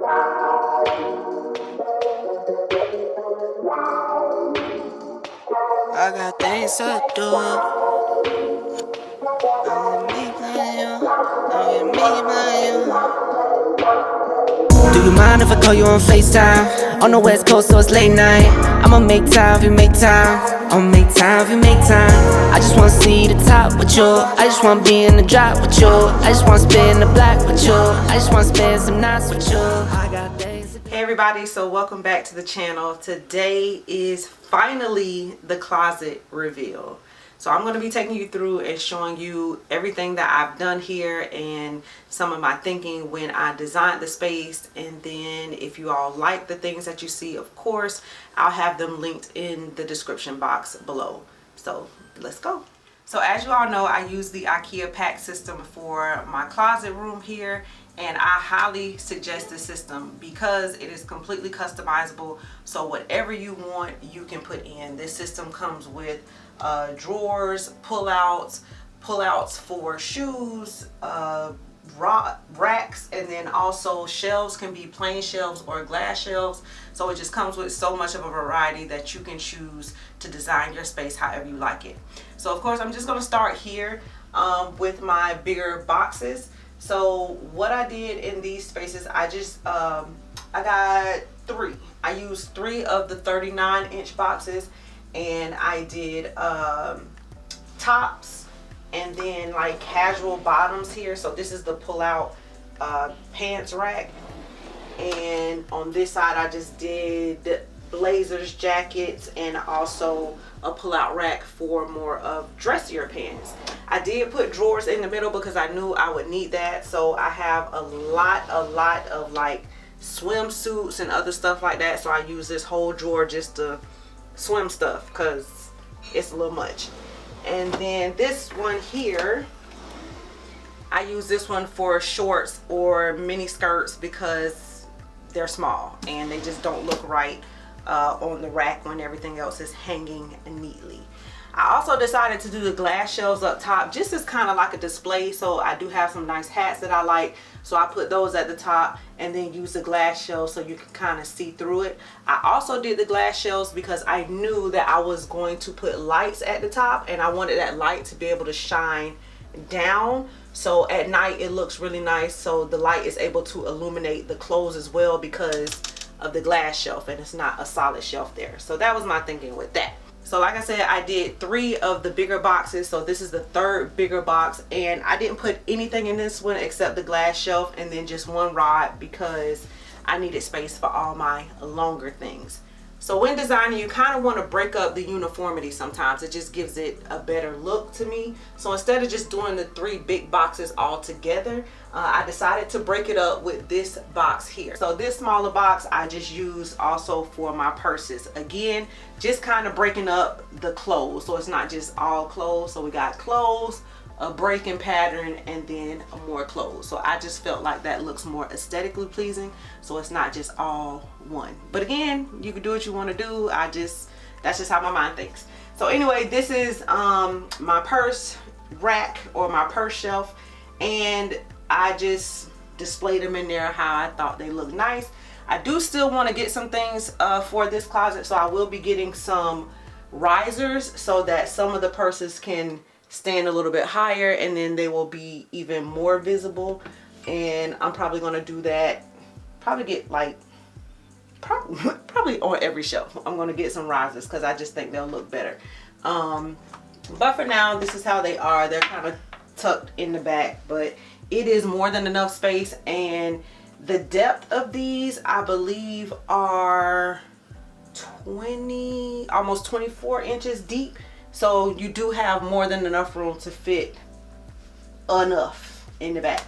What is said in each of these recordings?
I got things to do. I'm me playing you. I'm me playing you. Do you mind if I call you on FaceTime? On the West Coast, so it's late night. I'ma make time if you make time. I'ma make time if you make time. I just wanna see the top with you. I just wanna be in the drop with you. I just wanna spin the block with you. I just wanna spend some nights with you. I got things to do. Hey everybody, so welcome back to the channel. Today is finally the closet reveal. So I'm going to be taking you through and showing you everything that I've done here and some of my thinking when I designed the space. And then if you all like the things that you see, of course, I'll have them linked in the description box below. So let's go. So as you all know, I use the Ikea Pax system for my closet room here, and I highly suggest this system because it is completely customizable. So whatever you want, you can put in. This system comes with drawers, pullouts for shoes, racks, and then also shelves can be plain shelves or glass shelves. So it just comes with so much of a variety that you can choose to design your space however you like it. So of course I'm just going to start here with my bigger boxes. So what I did in these spaces, I got three. I used 3 of the 39-inch boxes, and I did tops and then like casual bottoms here. So this is the pull-out pants rack, and on this side I just did blazers, jackets, and also a pull-out rack for more of dressier pants. I did put drawers in the middle because I knew I would need that. So I have a lot of like swimsuits and other stuff like that. So I use this whole drawer just to swim stuff because it's a little much. And then this one here, I use this one for shorts or mini skirts because they're small and they just don't look right on the rack when everything else is hanging neatly. I also decided to do the glass shelves up top just as kind of like a display. So I do have some nice hats that I like, so I put those at the top and then use the glass shelves so you can kind of see through it. I also did the glass shelves because I knew that I was going to put lights at the top, and I wanted that light to be able to shine down, so at night it looks really nice. So the light is able to illuminate the clothes as well because of the glass shelf, and it's not a solid shelf there. So that was my thinking with that. So like I said, I did 3 of the bigger boxes. So this is the 3rd bigger box, and I didn't put anything in this one except the glass shelf and then just one rod because I needed space for all my longer things. So when designing, you kind of want to break up the uniformity sometimes. It just gives it a better look to me. So instead of just doing the 3 big boxes all together, I decided to break it up with this box here. So this smaller box I just used also for my purses. Again, just kind of breaking up the clothes so it's not just all clothes. So we got clothes, a breaking pattern, and then more clothes. So I just felt like that looks more aesthetically pleasing, so it's not just all one. But again, you can do what you want to do. That's just how my mind thinks. So anyway, this is my purse rack or my purse shelf, and I just displayed them in there how I thought they looked nice. I do still want to get some things for this closet, so I will be getting some risers so that some of the purses can stand a little bit higher, and then they will be even more visible. And I'm probably going to do that, probably get like probably on every shelf. I'm going to get some risers because I just think they'll look better. But for now, this is how they are. They're kind of tucked in the back, but it is more than enough space. And the depth of these, I believe, are 20, almost 24 inches deep. So you do have more than enough room to fit enough in the back.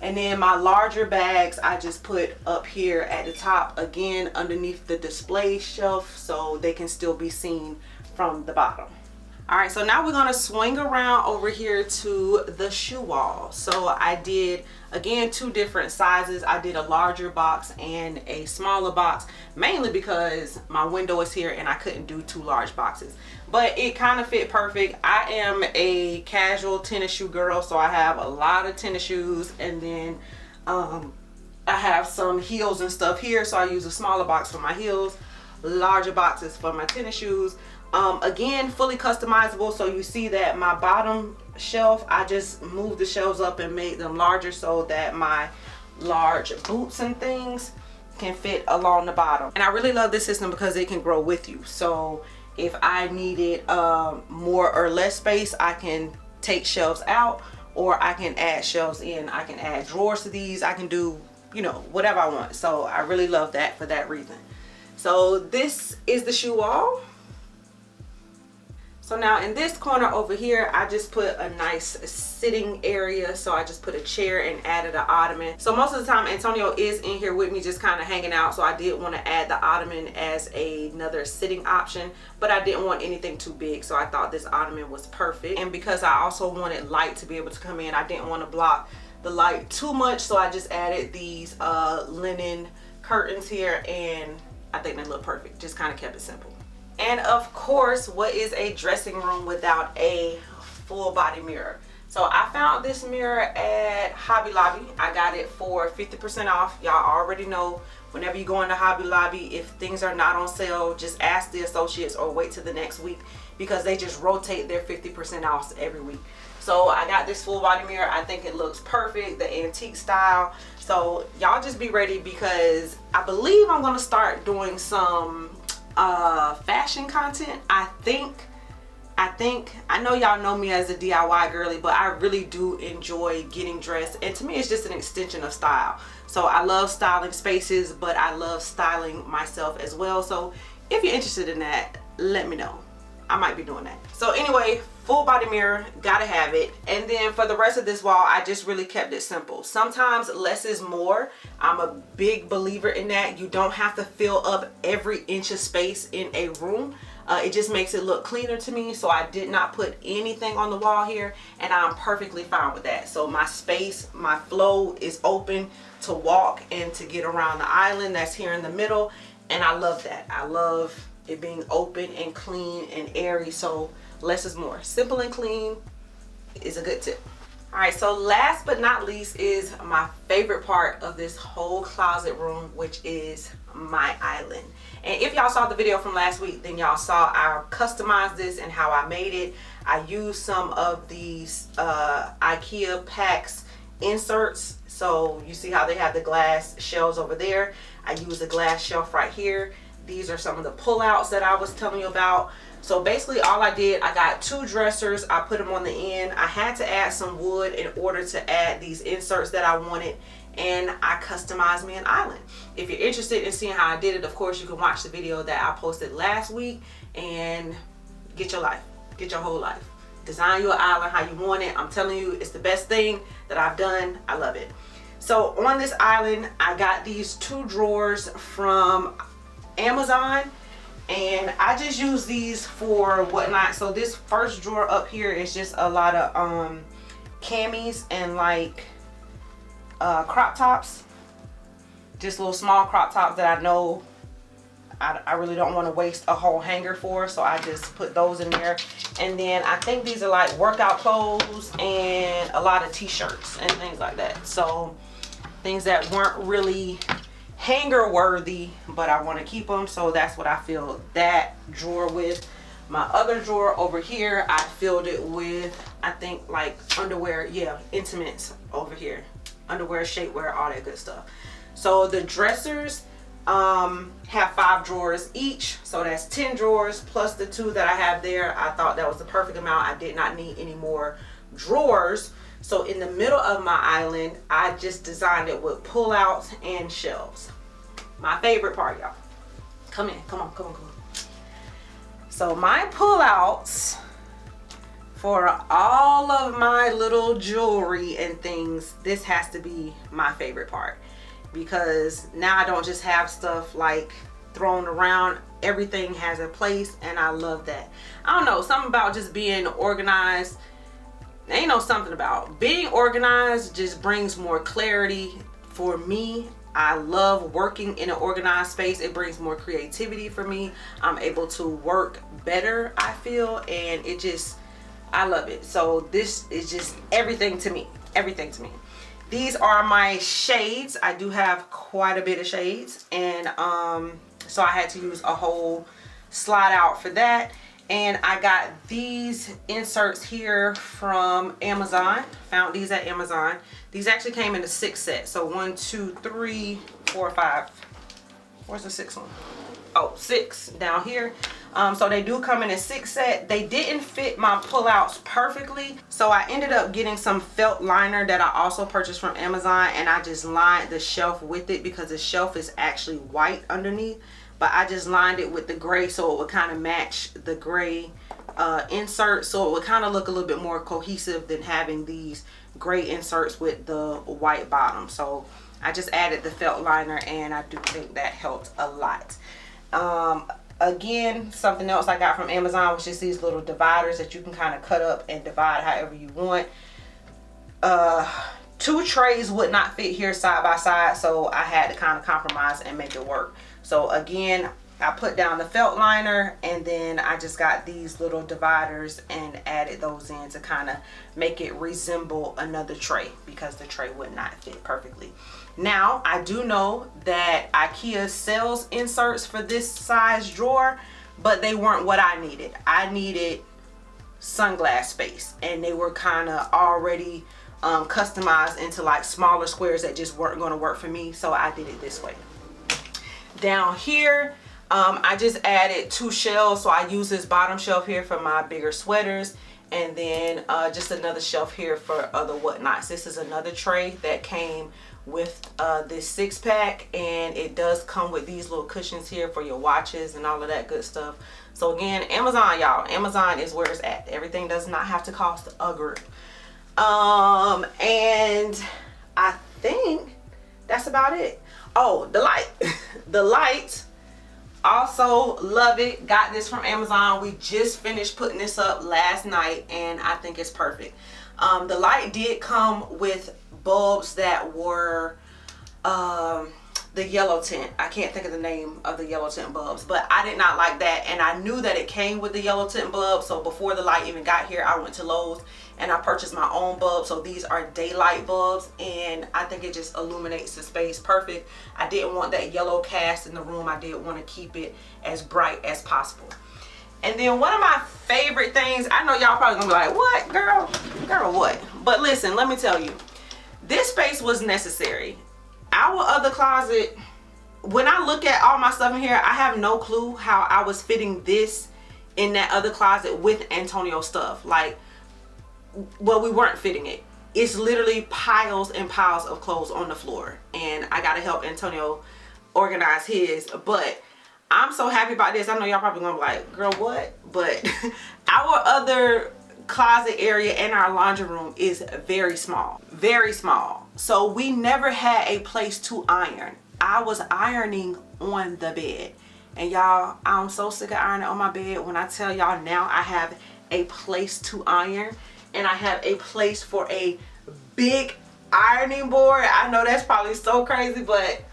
And then my larger bags I just put up here at the top, again underneath the display shelf, so they can still be seen from the bottom. Alright, so now we're going to swing around over here to the shoe wall. So I did, again, 2 different sizes. I did a larger box and a smaller box, mainly because my window is here and I couldn't do 2 large boxes. But it kind of fit perfect. I am a casual tennis shoe girl, so I have a lot of tennis shoes, and then I have some heels and stuff here, so I use a smaller box for my heels, larger boxes for my tennis shoes. Again, fully customizable. So you see that my bottom shelf, I just moved the shelves up and made them larger so that my large boots and things can fit along the bottom. And I really love this system because it can grow with you. So if I needed more or less space, I can take shelves out, or I can add shelves in. I can add drawers to these. I can do, you know, whatever I want. So I really love that for that reason. So this is the shoe wall. So now in this corner over here, I just put a nice sitting area. So I just put a chair and added an ottoman. So most of the time Antonio is in here with me just kind of hanging out. So I did want to add the ottoman as another sitting option, but I didn't want anything too big. So I thought this ottoman was perfect. And because I also wanted light to be able to come in, I didn't want to block the light too much. So I just added these linen curtains here, and I think they look perfect. Just kind of kept it simple. And of course, what is a dressing room without a full body mirror? So I found this mirror at Hobby Lobby. I got it for 50% off. Y'all already know, whenever you go into Hobby Lobby, if things are not on sale, just ask the associates or wait till the next week, because they just rotate their 50% off every week. So I got this full body mirror. I think it looks perfect, the antique style. So y'all just be ready, because I believe I'm gonna start doing some fashion content. I know y'all know me as a DIY girly, but I really do enjoy getting dressed, and to me it's just an extension of style. So I love styling spaces, but I love styling myself as well. So if you're interested in that, let me know. I might be doing that. So anyway, full body mirror, gotta have it. And then for the rest of this wall, I just really kept it simple. Sometimes less is more. I'm a big believer in that. You don't have to fill up every inch of space in a room. It just makes it look cleaner to me. So I did not put anything on the wall here, and I'm perfectly fine with that. So my space, my flow is open to walk and to get around the island that's here in the middle. And I love that. I love it being open and clean and airy. So less is more. Simple and clean is a good tip. All right, so last but not least is my favorite part of this whole closet room, which is my island. And if y'all saw the video from last week, then y'all saw I customized this and how I made it. I used some of these Ikea Pax inserts. So you see how they have the glass shelves over there. I used a glass shelf right here. These are some of the pullouts that I was telling you about. So basically all I did, I got 2 dressers, I put them on the end. I had to add some wood in order to add these inserts that I wanted, and I customized me an island. If you're interested in seeing how I did it, of course you can watch the video that I posted last week and get your life, get your whole life. Design your island how you want it. I'm telling you, it's the best thing that I've done. I love it. So on this island, I got these 2 drawers from Amazon, and I just use these for whatnot. So this first drawer up here is just a lot of camis and like crop tops, just little small crop tops that I know I really don't want to waste a whole hanger for, so I just put those in there. And then I think these are like workout clothes and a lot of t-shirts and things like that. So things that weren't really hanger worthy, but I want to keep them, so that's what I filled that drawer with. My other drawer over here, I filled it with, I think, like underwear, yeah, intimates over here, underwear, shapewear, all that good stuff. So the dressers have 5 drawers each, so that's 10 drawers plus the 2 that I have there. I thought that was the perfect amount. I did not need any more drawers. So in the middle of my island, I just designed it with pullouts and shelves. My favorite part, y'all. Come in, come on, come on, come on. So my pullouts for all of my little jewelry and things, this has to be my favorite part, because now I don't just have stuff like thrown around. Everything has a place, and I love that. I don't know, something about just being organized. Ain't no something about being organized just brings more clarity for me. I love working in an organized space. It brings more creativity for me. I'm able to work better, I feel, and it just, I love it. So this is just everything to me, everything to me. These are my shades. I do have quite a bit of shades, and so I had to use a whole slide out for that. And I got these inserts here from Amazon. Found these at Amazon. These actually came in a 6 set. So 1, 2, 3, 4, 5. Where's the 6th one? Oh, 6 down here. So they do come in a 6 set. They didn't fit my pullouts perfectly, so I ended up getting some felt liner that I also purchased from Amazon, and I just lined the shelf with it because the shelf is actually white underneath, but I just lined it with the gray so it would kind of match the gray insert, so it would kind of look a little bit more cohesive than having these gray inserts with the white bottom. So I just added the felt liner, and I do think that helped a lot. Again, something else I got from Amazon was just these little dividers that you can kind of cut up and divide however you want. 2 trays would not fit here side by side, so I had to kind of compromise and make it work. So again, I put down the felt liner, and then I just got these little dividers and added those in to kind of make it resemble another tray, because the tray would not fit perfectly. Now, I do know that Ikea sells inserts for this size drawer, but they weren't what I needed. I needed sunglass space, and they were kind of already customized into like smaller squares that just weren't going to work for me, so I did it this way. Down here, I just added 2 shelves, so I use this bottom shelf here for my bigger sweaters, and then just another shelf here for other whatnots. This is another tray that came with this 6-pack, and it does come with these little cushions here for your watches and all of that good stuff. So again, Amazon, y'all, Amazon is where it's at. Everything does not have to cost a grip. And I think that's about it. Oh, the light. The light, also love it. Got this from Amazon. We just finished putting this up last night, and I think it's perfect. The light did come with bulbs that were the yellow tint. I can't think of the name of the yellow tint bulbs, but I did not like that, and I knew that it came with the yellow tint bulb. So before the light even got here, I went to Lowe's and I purchased my own bulb. So these are daylight bulbs, and I think it just illuminates the space perfect. I didn't want that yellow cast in the room. I did want to keep it as bright as possible. And then one of my favorite things, I know y'all probably gonna be like, what, girl what? But listen, let me tell you, this space was necessary. Our other closet, when I look at all my stuff in here, I have no clue how I was fitting this in that other closet with Antonio's stuff. Like, well, we weren't fitting it. It's literally piles and piles of clothes on the floor, and I gotta help Antonio organize his. But I'm so happy about this. I know y'all probably gonna be like, girl, what? But our other closet area and our laundry room is very small, very small. So we never had a place to iron. I was ironing on the bed, and y'all, I'm so sick of ironing on my bed. When I tell y'all, now I have a place to iron, and I have a place for a big ironing board. I know that's probably so crazy, but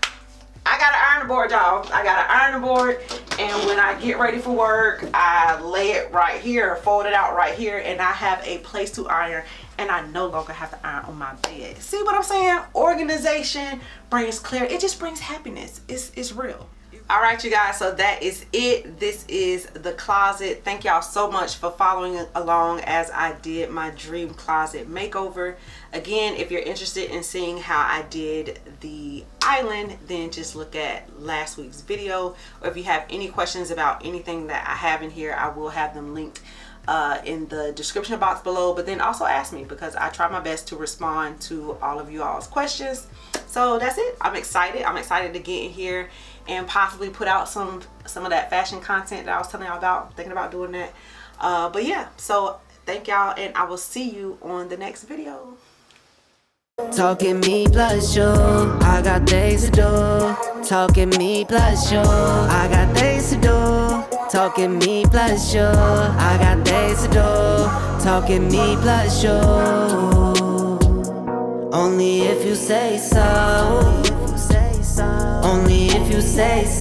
I got an ironing board, y'all. I got an ironing board, and when I get ready for work, I lay it right here, fold it out right here, and I have a place to iron, and I no longer have to iron on my bed. See what I'm saying? Organization brings clarity. It just brings happiness. It's real. All right, you guys, so that is it. This is the closet. Thank y'all so much for following along as I did my dream closet makeover. Again, if you're interested in seeing how I did the island, then just look at last week's video. Or if you have any questions about anything that I have in here, I will have them linked in the description box below. But then also ask me, because I try my best to respond to all of you all's questions. So that's it. I'm excited. I'm excited to get in here and possibly put out some of that fashion content that I was telling y'all about. Thinking about doing that. But yeah, so thank y'all, and I will see you on the next video. Talking me plus you, I got things to do. Talking me plus you, I got things to do. Talking me plus you, I got things to do. Talking me plus you, only if you say so. Only if you say so.